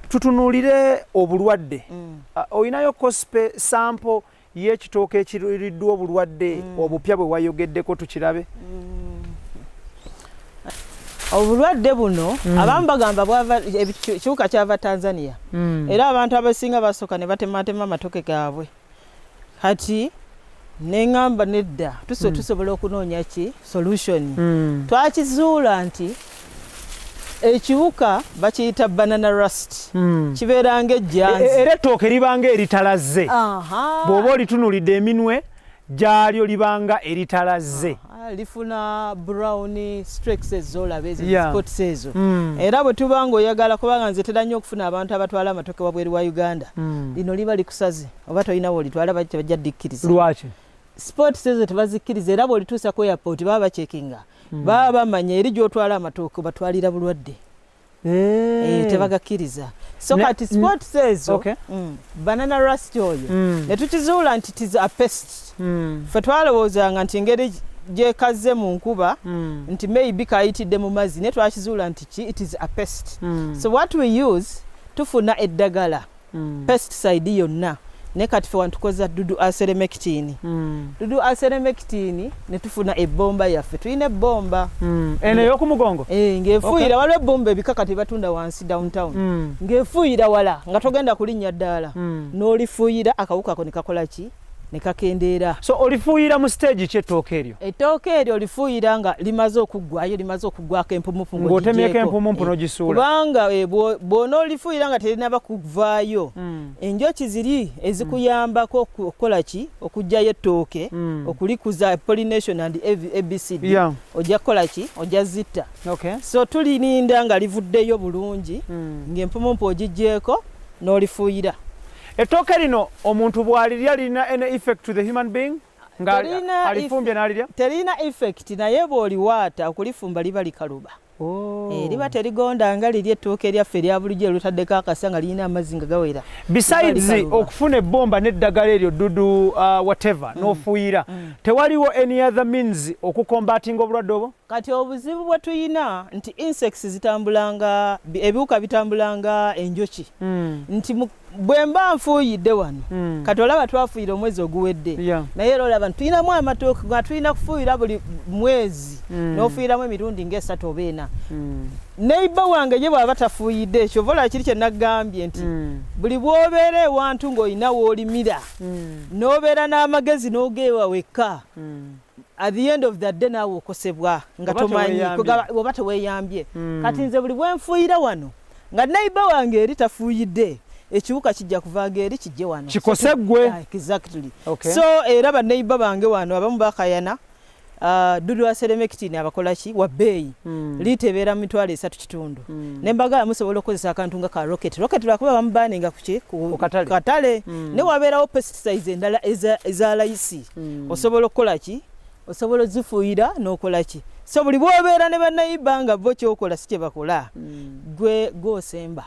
tutunulire obulwadde. Oyinayo kospe sample y'ekitooke ekiriddwa obulwadde obupya bwe wayogeddeko tukirabe? Obulwadde buno abamu bagamba bwava ekiwuka kyava Tanzania era abantu abasinga basooka ne batematema amatoke gaabwe. Kati neŋŋamba nedda tusobola okunoonya ki solution. Twakizuula nti ekiwuka bakiyita banana rust. Kibeera ng'ejjanzi. Era ettooke libanga eritalaze. Bw'oba olitunulidde eminwe gyalyo libanga eritalaze. Lifuna brown streaks ezolaba ezo spots ezo. Era bwe tubanga oyagala kubanga nze tera nnyo okufuna abantu abatwala amatoke wabweru wa Uganda. Lino liba likusaze oba tolina bwolitwala bajja ddikkiriza. Lwaki? Spots ezo tebazikkiriza era bwolituusa ku airport baba bacekinga. Baba bamanya eri gy'otwala amatooke batwalira bulwadde. Tebagakkiriza. So kati spots ezo banana rust oyo ne tukizuula nti it is a pest. Ffe twalowoozanga nti engeri gyekaze mu nkuba nti maybe kayitidde mu mazzi ne twakizuula nti it is a pest. So what we use tufuna eddagala pesticide yonna ne kati ffe wantukoza dudu aseremectine. Dudu aseremectine ne tufuna ebbomba yaffe. Tulina ebbomba eno ey'okumugongo ng'efuuyira waliwo ebbomba ebikakati batunda wansi downtown ng'efuuyira wala nga togenda kulinnya ddaala n'olifuuyira akawuka ako ne kakola ki ne kakendeera. So olifuuyira mu stage ki ettooke eryo? Ettooke eryo olifuuyira nga limaze okuggwayo limaze okuggwako empumupu ng'otemyeko empumupu n'ogisuula. Kubanga bw'ona olifuuyira nga terinaba kuvaayo enjoki ziri ezikuyambako okukola ki okuggyayo ettooke okulikuza pollination and ABCD ojja kukola ki ojja zitta. So tulirinda nga livuddeyo bulungi ng'empumupu ogiggyeko n'olifuuyira. Ettooke lino omuntu bw'alirya lirina an effect to the human being? Alifumbye n'alirya? Terina effect naye bw'oliwaata okulifumba liba likaluba. Liba terigonda nga liri ettooke lyaffe erya bulijjo lutaddeko akasa nga lirina amazzi nga gawera. Besides okufuna ebbomba n'eddagala eryo dudu whatever n'ofuuyira tewaliwo any other means okukombatinga obulwadde obwo? Kati obuzibu bwe tuyina nti insects zitambulanga ebiwuka bitambulanga enjoki nti bwe mba nfuuyidde wano kati olaba twafuuyira omwezi oguwedde naye era olaba tuyinamu amatooke nga tulina kufuuyira buli mwezi n'ofuuyiramu emirundi ng'esatu oba ena. Neighbor wange ye bw'aba tafuuyidde ekyo vola kiri kye nagambye nti buli bw'obeera ewantu ng'olina w'olimira n'obeera n'amagezi n'ogeewa wekka at the end of the day naawe okosebwa nga tomanyi oba teweeyambye. Kati nze buli bwe nfuuyira wano nga neighbor wange eri tafuuyidde ekiwuka kijja kuvanga eri kijje wano kikose ggwe. Exactly. So era ba neighbor bange wano abamu bakayana dudu aseremectine abakola ki wa bbeeyi litebeera mu mitwalo 3 kitundu nembaga musobola okukozesa akantu nga ka rocket lwakuba bamubaninga ku katale ne wabeerawo pesticides endala eza layisi osobola okukola ki osobola zifuuyira n'okola ki. So buli bw'obeera ne bannayiba nga bo kyokola si kye bakola gwe gwosemba.